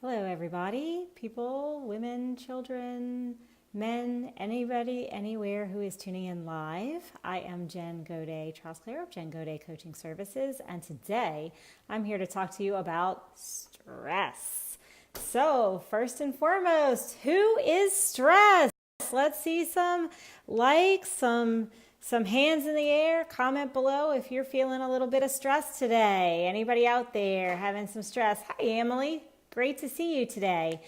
Hello, everybody, people, women, children, men, anybody, anywhere who is tuning in live. I am Jen Godet Trosclair of Jen Godet Coaching Services, and today I'm here to talk to you about stress. So, first and foremost, who is stressed? Let's see some likes, some hands in the air. Comment below if you're feeling a little bit of stress today. Anybody out there having some stress? Hi, Emily. Great to see you today.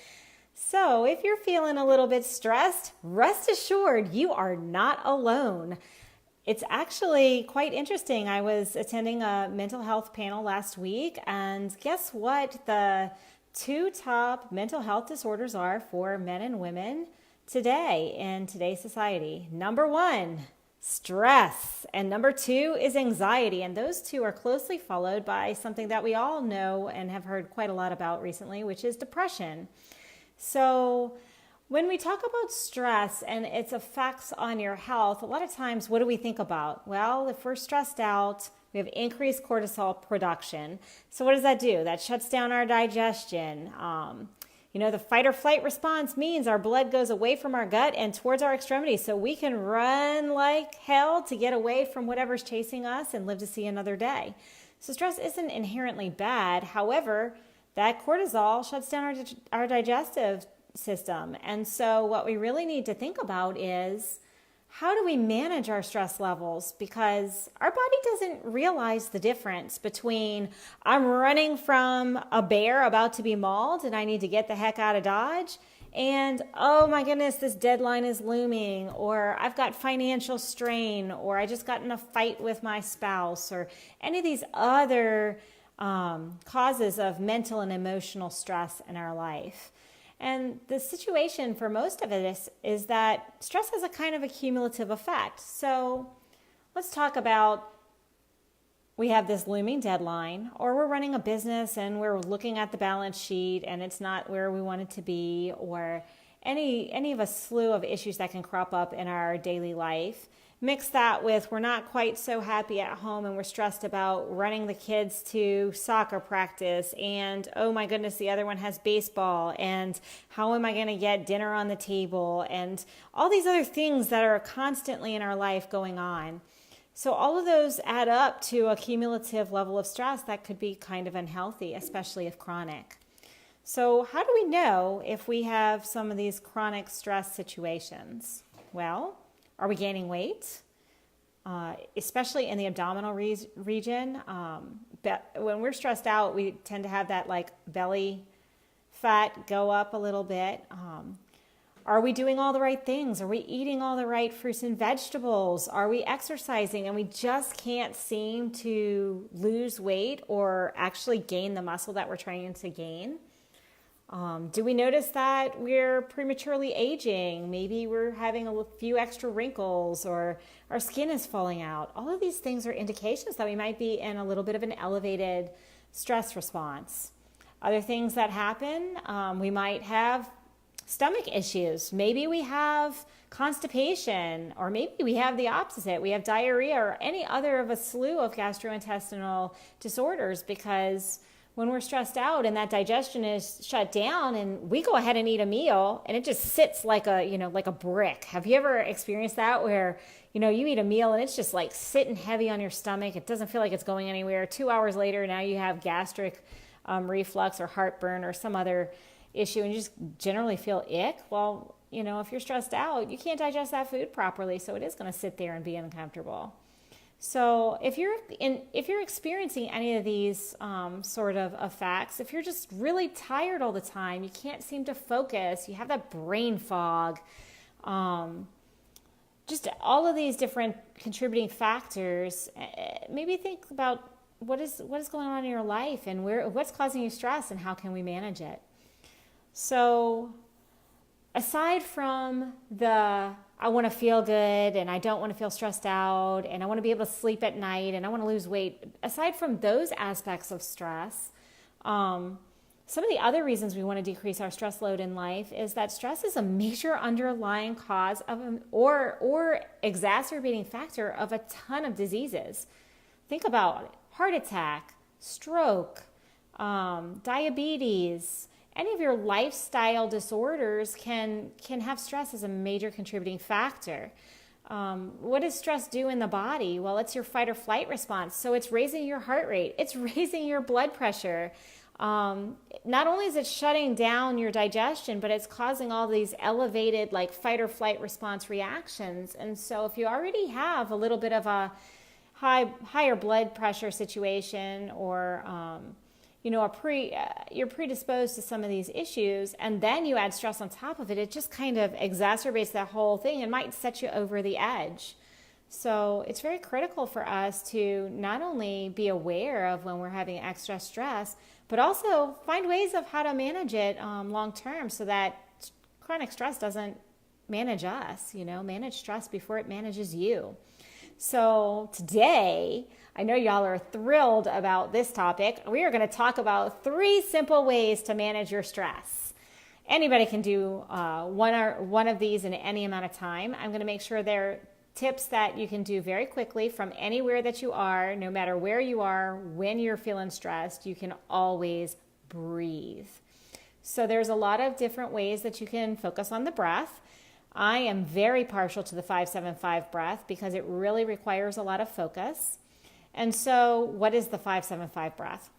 So, if you're feeling a little bit stressed, rest assured you are not alone. It's actually quite interesting. I was attending a mental health panel last week, and guess what? The two top mental health disorders are for men and women today in today's society. Number one, stress, and number two is anxiety, and those two are closely followed by something that we all know and have heard quite a lot about recently, which is depression. So when we talk about stress and its effects on your health, a lot of times what do we think about? Well, if we're stressed out, we have increased cortisol production. So what does that do? That shuts down our digestion. The fight or flight response means our blood goes away from our gut and towards our extremities so we can run like hell to get away from whatever's chasing us and live to see another day. So stress isn't inherently bad. However, that cortisol shuts down our digestive system. And so what we really need to think about is, how do we manage our stress levels? Because our body doesn't realize the difference between I'm running from a bear about to be mauled and I need to get the heck out of Dodge, and oh my goodness, this deadline is looming, or I've got financial strain, or I just got in a fight with my spouse, or any of these other causes of mental and emotional stress in our life. And the situation for most of it is that stress has a kind of a cumulative effect. So let's talk about, we have this looming deadline, or we're running a business and we're looking at the balance sheet and it's not where we want it to be, or any of a slew of issues that can crop up in our daily life. Mix that with we're not quite so happy at home and we're stressed about running the kids to soccer practice, and oh my goodness, the other one has baseball, and how am I going to get dinner on the table, and all these other things that are constantly in our life going on. So all of those add up to a cumulative level of stress that could be kind of unhealthy, especially if chronic. So how do we know if we have some of these chronic stress situations? Well, are we gaining weight? Especially in the abdominal region. When we're stressed out, we tend to have that belly fat go up a little bit. Are we doing all the right things? Are we eating all the right fruits and vegetables? Are we exercising and we just can't seem to lose weight or actually gain the muscle that we're trying to gain? Do we notice that we're prematurely aging? Maybe we're having a few extra wrinkles, or our skin is falling out. All of these things are indications that we might be in a little bit of an elevated stress response. Other things that happen, we might have stomach issues. Maybe we have constipation, or maybe we have the opposite. We have diarrhea or any other of a slew of gastrointestinal disorders, because when we're stressed out and that digestion is shut down and we go ahead and eat a meal and it just sits like a brick. Have you ever experienced that, where you eat a meal and it's just like sitting heavy on your stomach? It doesn't feel like it's going anywhere. 2 hours later, now you have gastric reflux or heartburn or some other issue, and you just generally feel ick. Well, if you're stressed out, you can't digest that food properly, so it is going to sit there and be uncomfortable. So if you're experiencing any of these sort of effects, if you're just really tired all the time, you can't seem to focus, you have that brain fog, just all of these different contributing factors, maybe think about what is going on in your life and what's causing you stress and how can we manage it. So aside from I want to feel good and I don't want to feel stressed out and I want to be able to sleep at night and I want to lose weight, aside from those aspects of stress, some of the other reasons we want to decrease our stress load in life is that stress is a major underlying cause of or exacerbating factor of a ton of diseases. Think about it: heart attack, stroke, diabetes, any of your lifestyle disorders can have stress as a major contributing factor. What does stress do in the body? Well, it's your fight or flight response. So it's raising your heart rate. It's raising your blood pressure. Not only is it shutting down your digestion, but it's causing all these elevated like fight or flight response reactions. And so if you already have a little bit of a higher blood pressure situation, or you're predisposed to some of these issues, and then you add stress on top of it, it just kind of exacerbates that whole thing and might set you over the edge. So it's very critical for us to not only be aware of when we're having extra stress, but also find ways of how to manage it long term, so that chronic stress doesn't manage us, manage stress before it manages you. So today, I know y'all are thrilled about this topic. We are going to talk about 3 simple ways to manage your stress. Anybody can do one of these in any amount of time. I'm going to make sure they're tips that you can do very quickly from anywhere that you are, no matter where you are. When you're feeling stressed, you can always breathe. So there's a lot of different ways that you can focus on the breath. I am very partial to the 5-7-5 breath because it really requires a lot of focus. And so what is the 5-7-5 breath?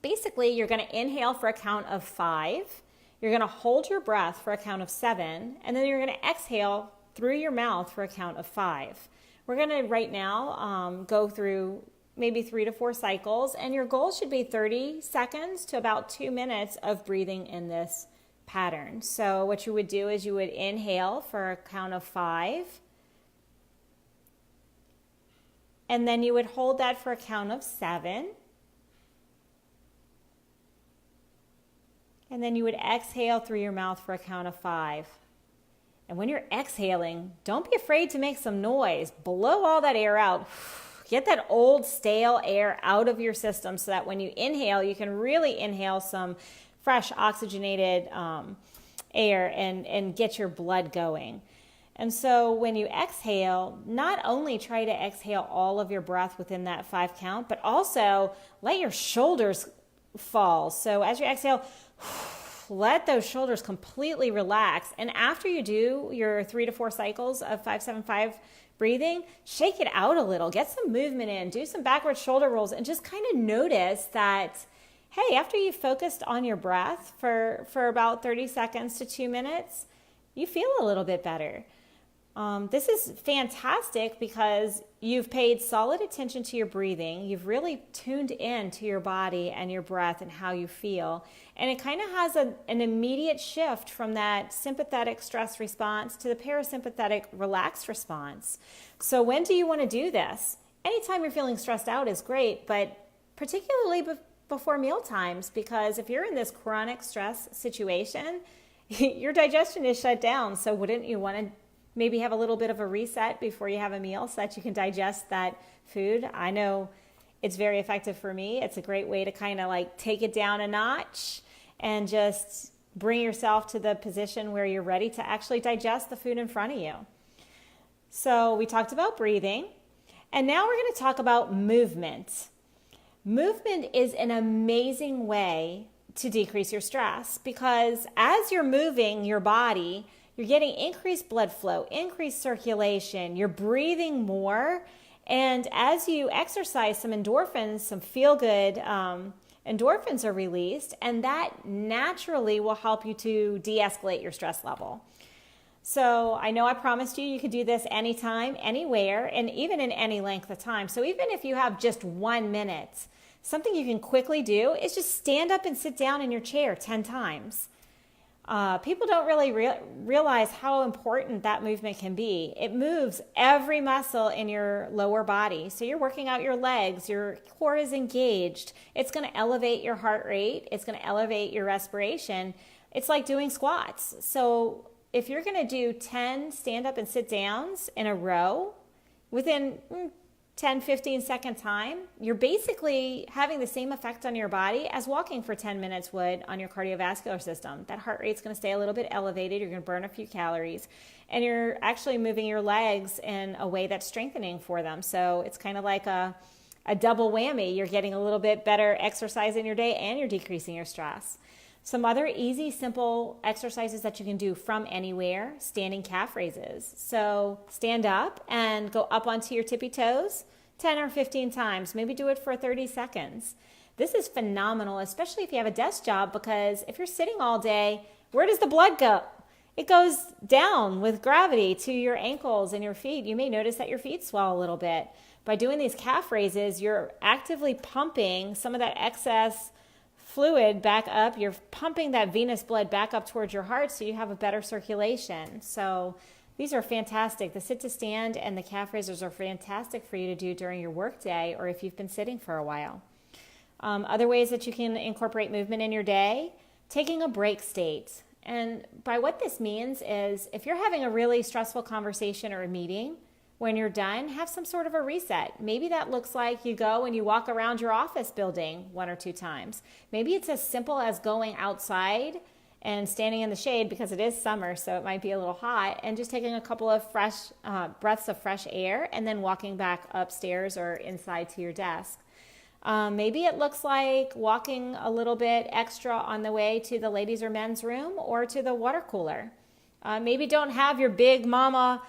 Basically, you're going to inhale for a count of 5. You're going to hold your breath for a count of 7. And then you're going to exhale through your mouth for a count of 5. We're going to right now go through maybe 3 to 4 cycles. And your goal should be 30 seconds to about 2 minutes of breathing in this pattern. So what you would do is you would inhale for a count of 5, and then you would hold that for a count of 7, and then you would exhale through your mouth for a count of 5. And when you're exhaling, don't be afraid to make some noise. Blow all that air out. Get that old stale air out of your system, so that when you inhale, you can really inhale some fresh oxygenated air and get your blood going. And so when you exhale, not only try to exhale all of your breath within that 5 count, but also let your shoulders fall. So as you exhale, let those shoulders completely relax. And after you do your 3 to 4 cycles of 5-7-5 breathing, shake it out a little, get some movement in, do some backward shoulder rolls, and just kind of notice that, hey, after you've focused on your breath for about 30 seconds to 2 minutes, you feel a little bit better. This is fantastic because you've paid solid attention to your breathing. You've really tuned in to your body and your breath and how you feel. And it kind of has an immediate shift from that sympathetic stress response to the parasympathetic relaxed response. So when do you want to do this? Anytime you're feeling stressed out is great, but particularly before meal times, because if you're in this chronic stress situation, your digestion is shut down. So wouldn't you want to maybe have a little bit of a reset before you have a meal so that you can digest that food? I know it's very effective for me. It's a great way to kind of like take it down a notch and just bring yourself to the position where you're ready to actually digest the food in front of you. So we talked about breathing, and now we're going to talk about movement. Movement is an amazing way to decrease your stress, because as you're moving your body, you're getting increased blood flow, increased circulation, you're breathing more. And as you exercise, some endorphins, some feel-good endorphins are released, and that naturally will help you to de-escalate your stress level. So I know I promised you could do this anytime, anywhere, and even in any length of time. So even if you have just 1 minute, something you can quickly do is just stand up and sit down in your chair 10 times. People don't really realize how important that movement can be. It moves every muscle in your lower body. So you're working out your legs, your core is engaged. It's going to elevate your heart rate. It's going to elevate your respiration. It's like doing squats. So if you're going to do 10 stand up and sit downs in a row within 10, 15 second time, you're basically having the same effect on your body as walking for 10 minutes would on your cardiovascular system. That heart rate's going to stay a little bit elevated. You're going to burn a few calories, and you're actually moving your legs in a way that's strengthening for them. So it's kind of like a double whammy. You're getting a little bit better exercise in your day, and you're decreasing your stress. Some other easy, simple exercises that you can do from anywhere, standing calf raises. So stand up and go up onto your tippy toes 10 or 15 times. Maybe do it for 30 seconds. This is phenomenal, especially if you have a desk job, because if you're sitting all day, where does the blood go? It goes down with gravity to your ankles and your feet. You may notice that your feet swell a little bit. By doing these calf raises, you're actively pumping some of that excess fluid back up. You're pumping that venous blood back up towards your heart so you have a better circulation. So these are fantastic. The sit to stand and the calf raisers are fantastic for you to do during your work day or if you've been sitting for a while. Other ways that you can incorporate movement in your day, taking a break state. And by what this means is if you're having a really stressful conversation or a meeting, when you're done, have some sort of a reset. Maybe that looks like you go and you walk around your office building 1 or 2 times. Maybe it's as simple as going outside and standing in the shade because it is summer, so it might be a little hot, and just taking a couple of fresh breaths of fresh air and then walking back upstairs or inside to your desk. Maybe it looks like walking a little bit extra on the way to the ladies' or men's room or to the water cooler. Maybe don't have your big mama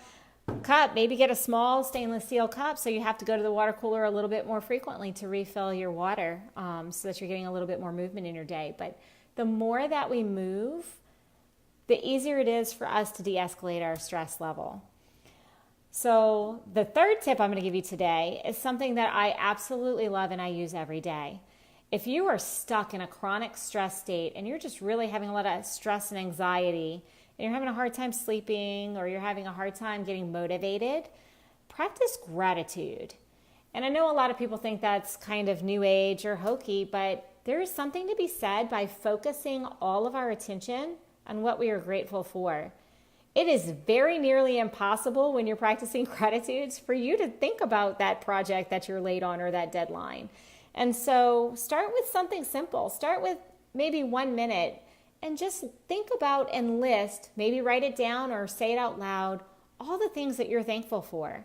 cup. Maybe get a small stainless steel cup so you have to go to the water cooler a little bit more frequently to refill your water so that you're getting a little bit more movement in your day. But the more that we move, the easier it is for us to de-escalate our stress level. So the third tip I'm going to give you today is something that I absolutely love and I use every day. If you are stuck in a chronic stress state and you're just really having a lot of stress and anxiety, and you're having a hard time sleeping or you're having a hard time getting motivated, practice gratitude. And I know a lot of people think that's kind of new age or hokey, but there is something to be said by focusing all of our attention on what we are grateful for. It is very nearly impossible when you're practicing gratitudes for you to think about that project that you're late on or that deadline. And so start with something simple. Start with maybe 1 minute and just think about and list, maybe write it down or say it out loud, all the things that you're thankful for.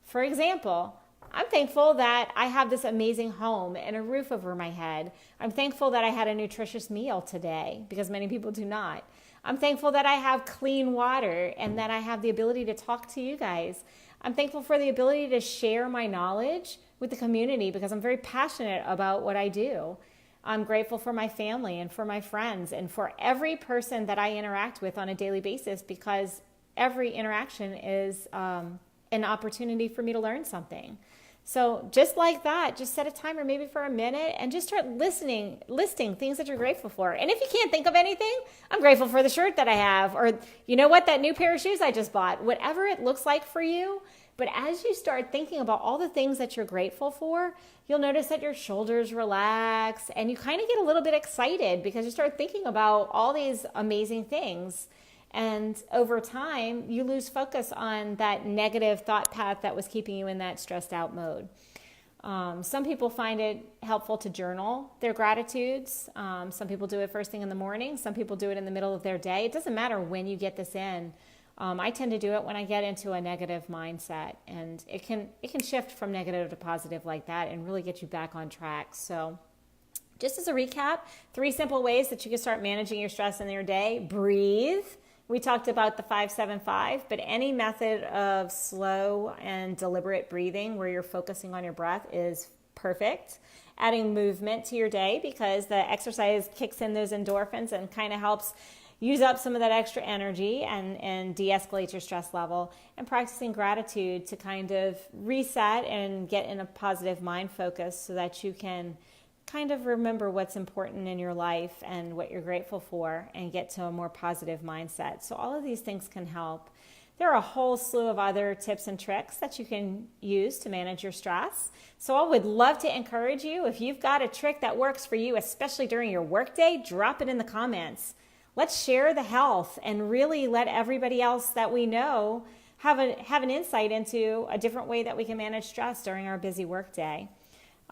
For example, I'm thankful that I have this amazing home and a roof over my head. I'm thankful that I had a nutritious meal today because many people do not. I'm thankful that I have clean water and that I have the ability to talk to you guys. I'm thankful for the ability to share my knowledge with the community because I'm very passionate about what I do. I'm grateful for my family and for my friends and for every person that I interact with on a daily basis because every interaction is an opportunity for me to learn something. So just like that, just set a timer maybe for a minute and just start listing things that you're grateful for. And if you can't think of anything, I'm grateful for the shirt that I have, or you know what, that new pair of shoes I just bought, whatever it looks like for you. But as you start thinking about all the things that you're grateful for, you'll notice that your shoulders relax and you kind of get a little bit excited because you start thinking about all these amazing things. And over time, you lose focus on that negative thought path that was keeping you in that stressed out mode. Some people find it helpful to journal their gratitudes. Some people do it first thing in the morning. Some people do it in the middle of their day. It doesn't matter when you get this in. I tend to do it when I get into a negative mindset, and it can shift from negative to positive like that and really get you back on track. So just as a recap, 3 simple ways that you can start managing your stress in your day. Breathe. We talked about the 5-7-5, but any method of slow and deliberate breathing where you're focusing on your breath is perfect. Adding movement to your day because the exercise kicks in those endorphins and kind of helps use up some of that extra energy and de-escalate your stress level, and practicing gratitude to kind of reset and get in a positive mind focus so that you can kind of remember what's important in your life and what you're grateful for and get to a more positive mindset. So all of these things can help. There are a whole slew of other tips and tricks that you can use to manage your stress. So I would love to encourage you, if you've got a trick that works for you, especially during your workday, drop it in the comments. Let's share the health and really let everybody else that we know have an insight into a different way that we can manage stress during our busy workday.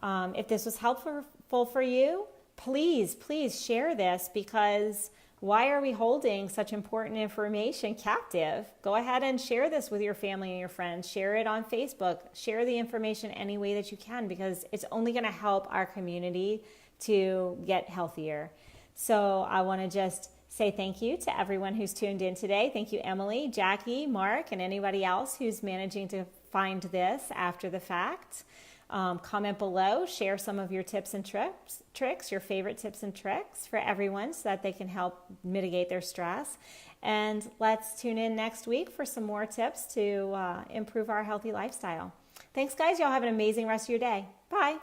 If this was helpful for you, please share this, because why are we holding such important information captive? Go ahead and share this with your family and your friends. Share it on Facebook. Share the information any way that you can, because it's only going to help our community to get healthier. So I want to just say thank you to everyone who's tuned in today. Thank you, Emily, Jackie, Mark, and anybody else who's managing to find this after the fact. Comment below, share some of your tips and tricks, your favorite tips and tricks for everyone so that they can help mitigate their stress. And let's tune in next week for some more tips to improve our healthy lifestyle. Thanks, guys. Y'all have an amazing rest of your day. Bye.